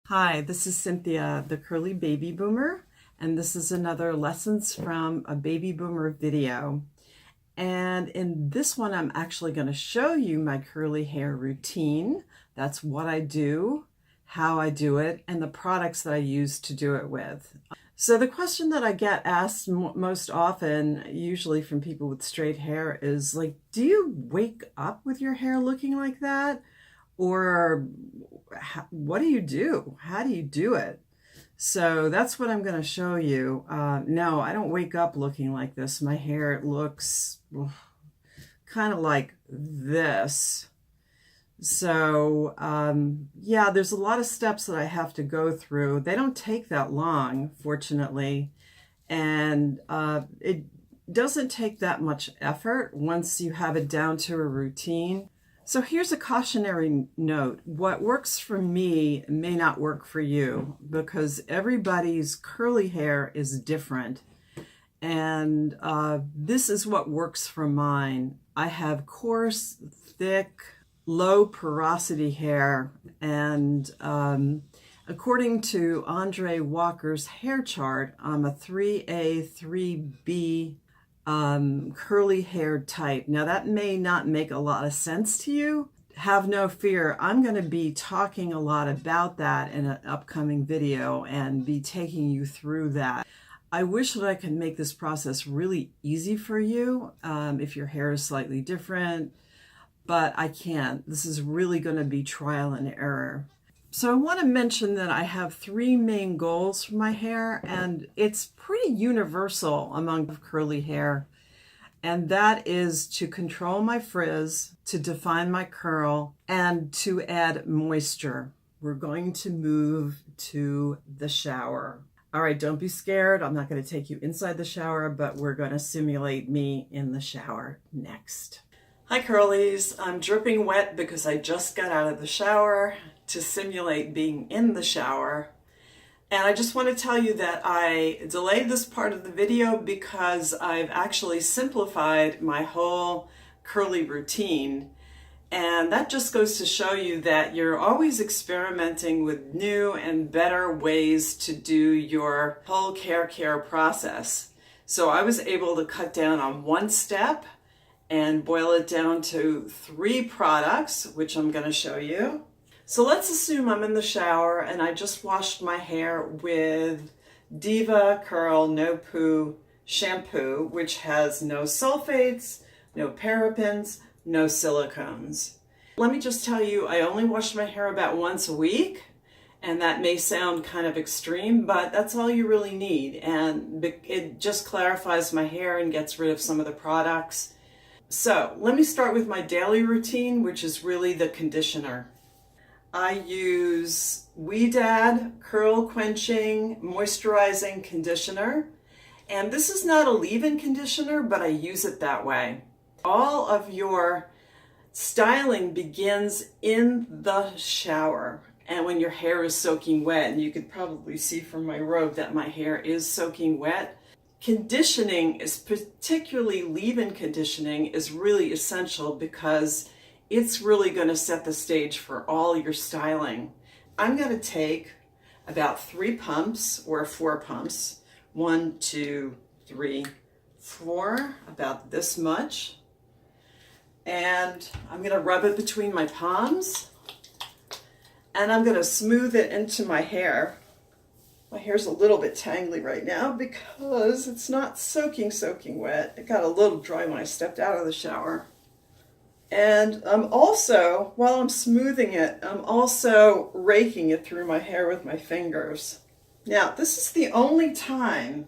Hi, this is Cynthia, the Curly Baby Boomer, and this is another Lessons from a Baby Boomer video. And in this one, I'm actually going to show you my curly hair routine. That's what I do, how I do it, and the products that I use to do it with. So the question that I get asked most often, usually from people with straight hair, is like, do you wake up with your hair looking like that? Or what do you do? How do you do it? So that's what I'm going to show you. No, I don't wake up looking like this. My hair looks kind of like this. So yeah, there's a lot of steps that I have to go through. They don't take that long, fortunately. And it doesn't take that much effort once you have it down to a routine. So here's a cautionary note. What works for me may not work for you because everybody's curly hair is different. And this is what works for mine. I have coarse, thick, low porosity hair. And according to Andre Walker's hair chart, I'm a 3A, 3B curly hair type. Now that may not make a lot of sense to you. Have no fear. I'm going to be talking a lot about that in an upcoming video and be taking you through that. I wish that I could make this process really easy for you if your hair is slightly different, but I can't. This is really going to be trial and error. So I want to mention that I have three main goals for my hair, and it's pretty universal among curly hair. And that is to control my frizz, to define my curl, and to add moisture. We're going to move to the shower. All right, don't be scared. I'm not going to take you inside the shower, but we're going to simulate me in the shower next. Hi curlies, I'm dripping wet because I just got out of the shower to simulate being in the shower. And I just want to tell you that I delayed this part of the video because I've actually simplified my whole curly routine. And that just goes to show you that you're always experimenting with new and better ways to do your whole hair care process. So I was able to cut down on one step and boil it down to 3 products, which I'm going to show you. So let's assume I'm in the shower and I just washed my hair with Diva Curl No Poo shampoo, which has no sulfates, no parabens, no silicones. Let me just tell you, I only wash my hair about once a week, and that may sound kind of extreme, but that's all you really need. And it just clarifies my hair and gets rid of some of the products. So let me start with my daily routine, which is really the conditioner. I use Dad Curl Quenching Moisturizing Conditioner. And this is not a leave-in conditioner, but I use it that way. All of your styling begins in the shower. And when your hair is soaking wet, and you could probably see from my robe that my hair is soaking wet, conditioning is particularly leave-in conditioning is really essential because it's really going to set the stage for all your styling. I'm going to take about 3 pumps or 4 pumps, 1, 2, 3, 4, about this much. And I'm going to rub it between my palms and I'm going to smooth it into my hair. My hair's a little bit tangly right now because it's not soaking wet. It got a little dry when I stepped out of the shower. And I'm also, while I'm smoothing it, I'm also raking it through my hair with my fingers. Now, this is the only time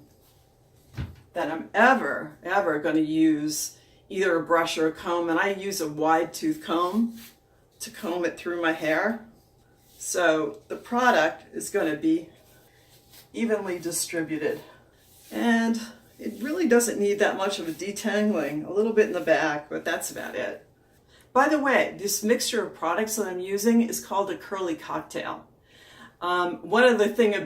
that I'm ever going to use either a brush or a comb, and I use a wide tooth comb to comb it through my hair. So the product is going to be evenly distributed. And it really doesn't need that much of a detangling, a little bit in the back, but that's about it. By the way, this mixture of products that I'm using is called a curly cocktail. One of the things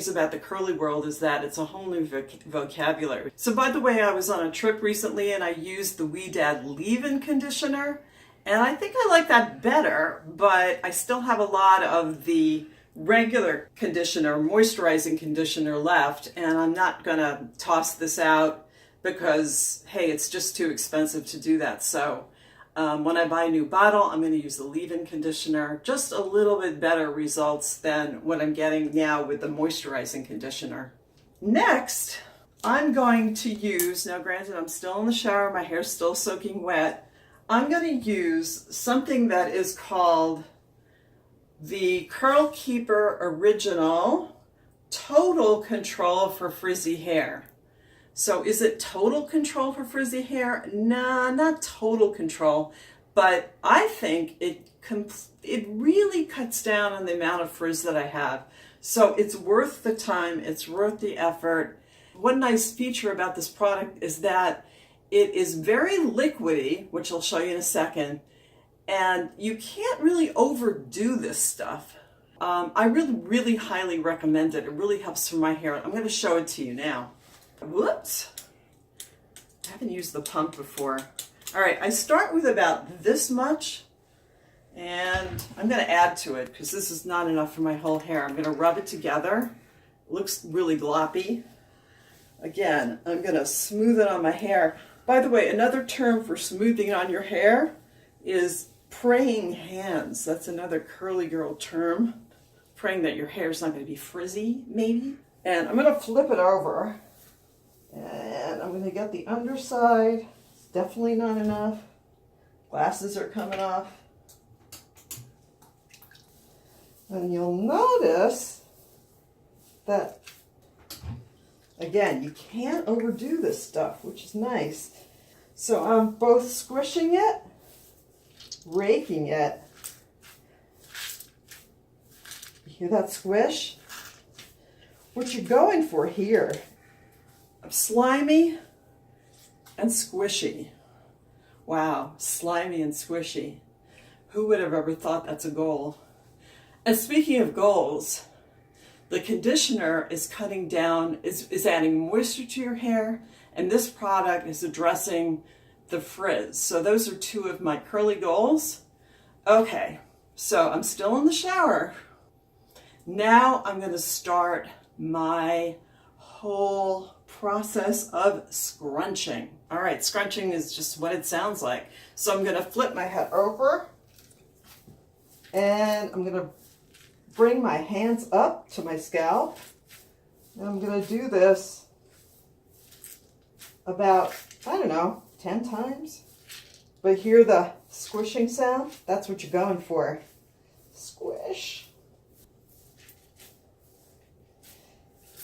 about the curly world is that it's a whole new vocabulary. So by the way, I was on a trip recently and I used the Dad leave-in conditioner, and I think I like that better, but I still have a lot of the regular conditioner, moisturizing conditioner left, and I'm not gonna toss this out because, hey, it's just too expensive to do that. So when I buy a new bottle, I'm going to use the leave-in conditioner. Just a little bit better results than what I'm getting now with the moisturizing conditioner. Next, I'm going to use, now granted I'm still in the shower, my hair's still soaking wet, I'm going to use something that is called the Curl Keeper Original Total Control for Frizzy Hair. So is it total control for frizzy hair? Nah, not total control, but I think it really cuts down on the amount of frizz that I have. So it's worth the time, it's worth the effort. One nice feature about this product is that it is very liquidy, which I'll show you in a second, and you can't really overdo this stuff. I really highly recommend it. It really helps for my hair. I'm going to show it to you now. Whoops, I haven't used the pump before. All right, I start with about this much, and I'm going to add to it because this is not enough for my whole hair. I'm going to rub it together. It looks really gloppy. Again, I'm going to smooth it on my hair. By the way, another term for smoothing on your hair is praying hands. That's another curly girl term. Praying that your hair is not going to be frizzy, maybe. And I'm going to flip it over. And I'm going to get the underside. It's definitely not enough. Glasses are coming off. And you'll notice that, again, you can't overdo this stuff, which is nice. So I'm both squishing it, raking it. You hear that squish? What you're going for here, slimy and squishy. Wow, slimy and squishy. Who would have ever thought that's a goal? And speaking of goals, the conditioner is cutting down, is adding moisture to your hair, and this product is addressing the frizz. So those are two of my curly goals. Okay, so I'm still in the shower. Now I'm going to start my whole process of scrunching. All right, scrunching is just what it sounds like. So I'm going to flip my head over, and I'm going to bring my hands up to my scalp, and I'm going to do this about, I don't know, 10 times. But hear the squishing sound? That's what you're going for. Squish.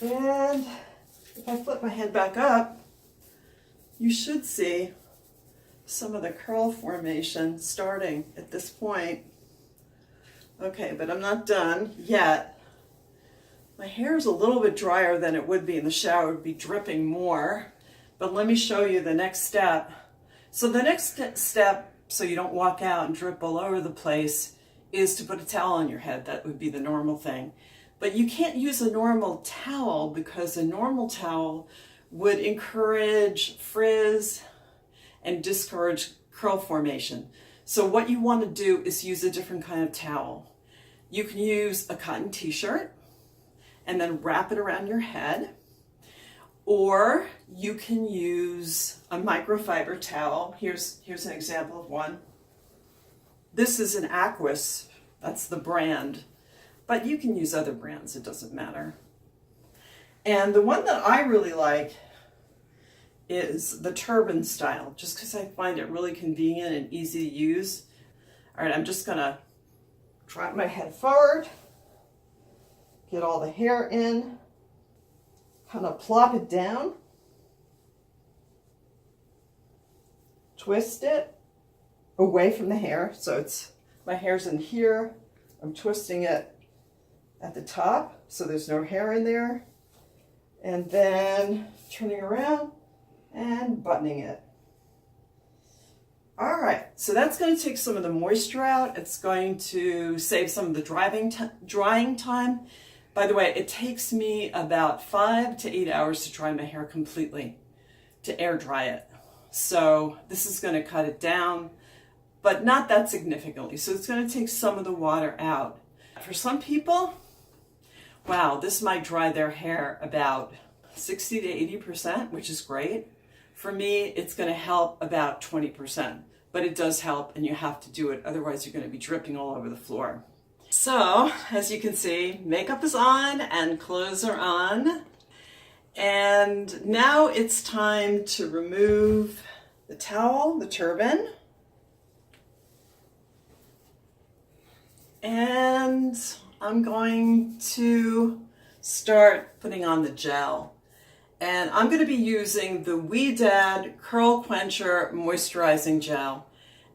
And if I flip my head back up, you should see some of the curl formation starting at this point. Okay, but I'm not done yet. My hair is a little bit drier than it would be in the shower. It would be dripping more. But let me show you the next step. So the next step, so you don't walk out and drip all over the place, is to put a towel on your head. That would be the normal thing. But you can't use a normal towel because a normal towel would encourage frizz and discourage curl formation. So what you want to do is use a different kind of towel. You can use a cotton t-shirt and then wrap it around your head, or you can use a microfiber towel. Here's an example of one. This is an Aquas, that's the brand, but you can use other brands, it doesn't matter. And the one that I really like is the turban style, just because I find it really convenient and easy to use. All right, I'm just gonna drop my head forward, get all the hair in, kind of plop it down, twist it away from the hair. So it's, my hair's in here, I'm twisting it at the top so there's no hair in there, and then turning around and buttoning it. All right, so that's going to take some of the moisture out. It's going to save some of the drying time. By the way, it takes me about 5 to 8 hours to dry my hair completely, to air dry it. So this is going to cut it down, but not that significantly. So it's going to take some of the water out. For some people, Wow, this might dry their hair about 60 to 80%, which is great. For me, it's going to help about 20%, but it does help and you have to do it. Otherwise, you're going to be dripping all over the floor. So, as you can see, makeup is on and clothes are on. And now it's time to remove the towel, the turban. And I'm going to start putting on the gel. And I'm going to be using the Dad Curl Quencher Moisturizing Gel.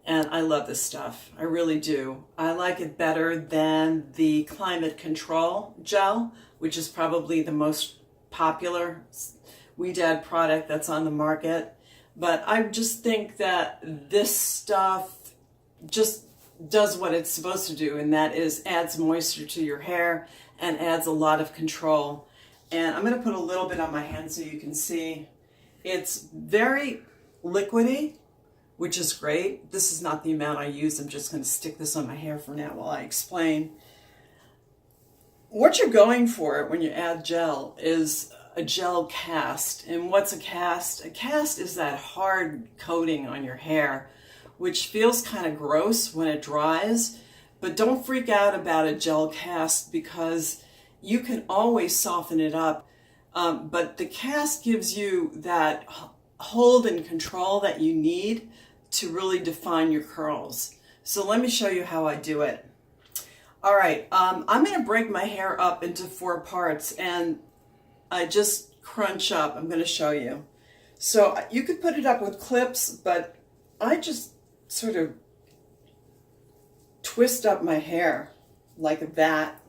And I love this stuff. I really do. I like it better than the Climate Control Gel, which is probably the most popular Dad product that's on the market. But I just think that this stuff just does what it's supposed to do, and that is adds moisture to your hair and adds a lot of control. And I'm going to put a little bit on my hand so you can see. It's very liquidy, which is great. This is not the amount I use. I'm just going to stick this on my hair for now while I explain. What you're going for when you add gel is a gel cast. And what's a cast? A cast is that hard coating on your hair, which feels kind of gross when it dries. But don't freak out about a gel cast because you can always soften it up. But the cast gives you that hold and control that you need to really define your curls. So let me show you how I do it. All right, I'm going to break my hair up into 4 parts and I just crunch up. I'm going to show you. So you could put it up with clips, but I just sort of twist up my hair like that.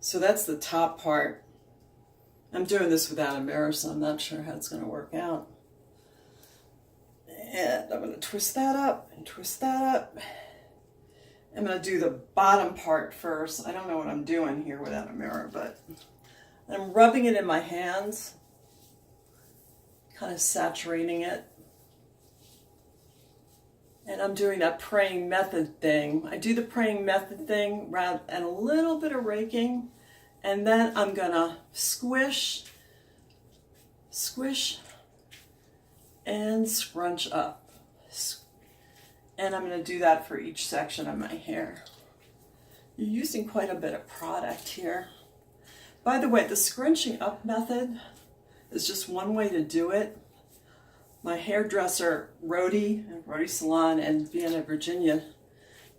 So that's the top part. I'm doing this without a mirror, so I'm not sure how it's going to work out. And I'm going to twist that up and twist that up. I'm going to do the bottom part first. I don't know what I'm doing here without a mirror, but I'm rubbing it in my hands, kind of saturating it. And I'm doing that praying method thing. I do the praying method thing and a little bit of raking. And then I'm gonna squish, squish, and scrunch up. And I'm gonna do that for each section of my hair. You're using quite a bit of product here. By the way, the scrunching up method is just one way to do it. My hairdresser, Rody Salon in Vienna, Virginia,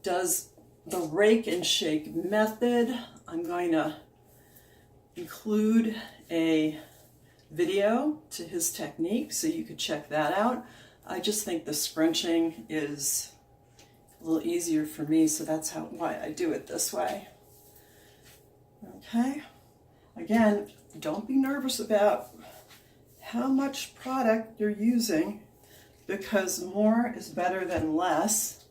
does the rake and shake method. I'm going to include a video to his technique so you could check that out. I just think the scrunching is a little easier for me, so that's why I do it this way. Okay. Again, don't be nervous about how much product you're using because more is better than less.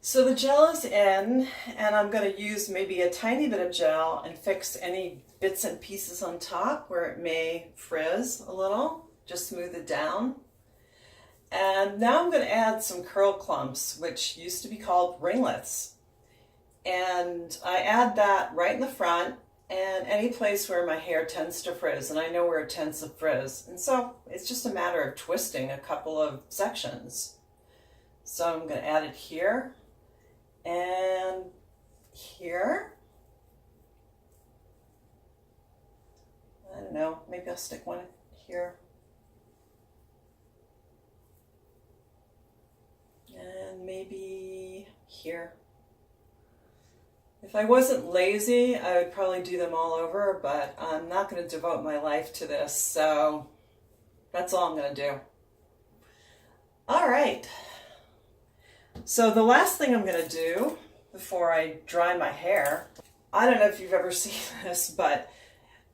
So the gel is in, and I'm going to use maybe a tiny bit of gel and fix any bits and pieces on top where it may frizz a little, just smooth it down. And now I'm going to add some curl clumps, which used to be called ringlets. And I add that right in the front and any place where my hair tends to frizz, and I know where it tends to frizz. And so it's just a matter of twisting a couple of sections. So I'm going to add it here. And here, I don't know, maybe I'll stick one here. here. If I wasn't lazy, I would probably do them all over, but I'm not going to devote my life to this, so that's all I'm going to do. All right. So the last thing I'm going to do before I dry my hair, I don't know if you've ever seen this, but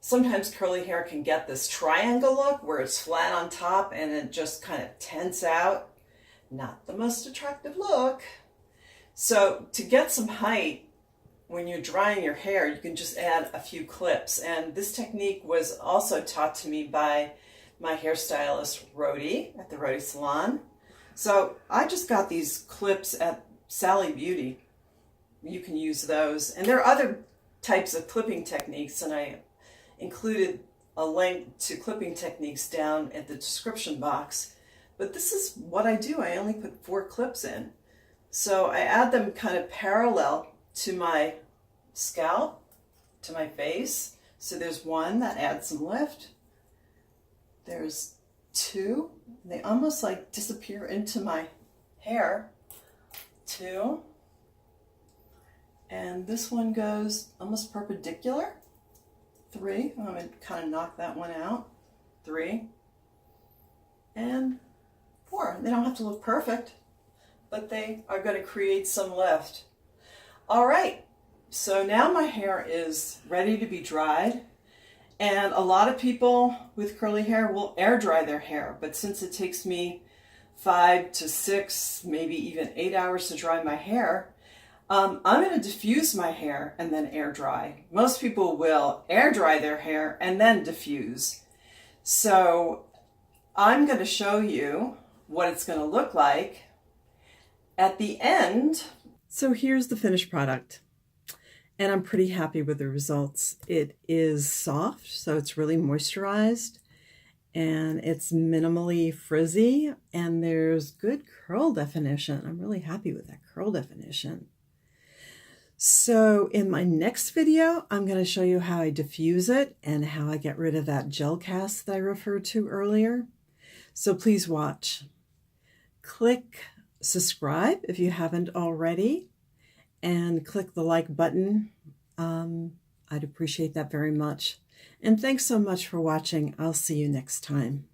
sometimes curly hair can get this triangle look where it's flat on top and it just kind of tents out. Not the most attractive look. So to get some height, when you're drying your hair, you can just add a few clips. And this technique was also taught to me by my hairstylist, Rhodey, at the Rhodey Salon. So I just got these clips at Sally Beauty. You can use those. And there are other types of clipping techniques, and I included a link to clipping techniques down at the description box. But this is what I do. I only put 4 clips in. So I add them kind of parallel to my scalp, to my face. So there's 1 that adds some lift. There's 2. They almost like disappear into my hair. 2. And this one goes almost perpendicular. 3. I'm going to kind of knock that one out. 3. And 4. They don't have to look perfect, but they are going to create some lift. All right, so now my hair is ready to be dried. And a lot of people with curly hair will air dry their hair, but since it takes me 5 to 6, maybe even 8 hours to dry my hair, I'm going to diffuse my hair and then air dry. Most people will air dry their hair and then diffuse. So I'm going to show you what it's going to look like at the end. So here's the finished product. And I'm pretty happy with the results. It is soft, so it's really moisturized, and it's minimally frizzy, and there's good curl definition. I'm really happy with that curl definition. So in my next video, I'm going to show you how I diffuse it and how I get rid of that gel cast that I referred to earlier. So please watch. Click subscribe if you haven't already, and click the like button. I'd appreciate that very much. And thanks so much for watching. I'll see you next time.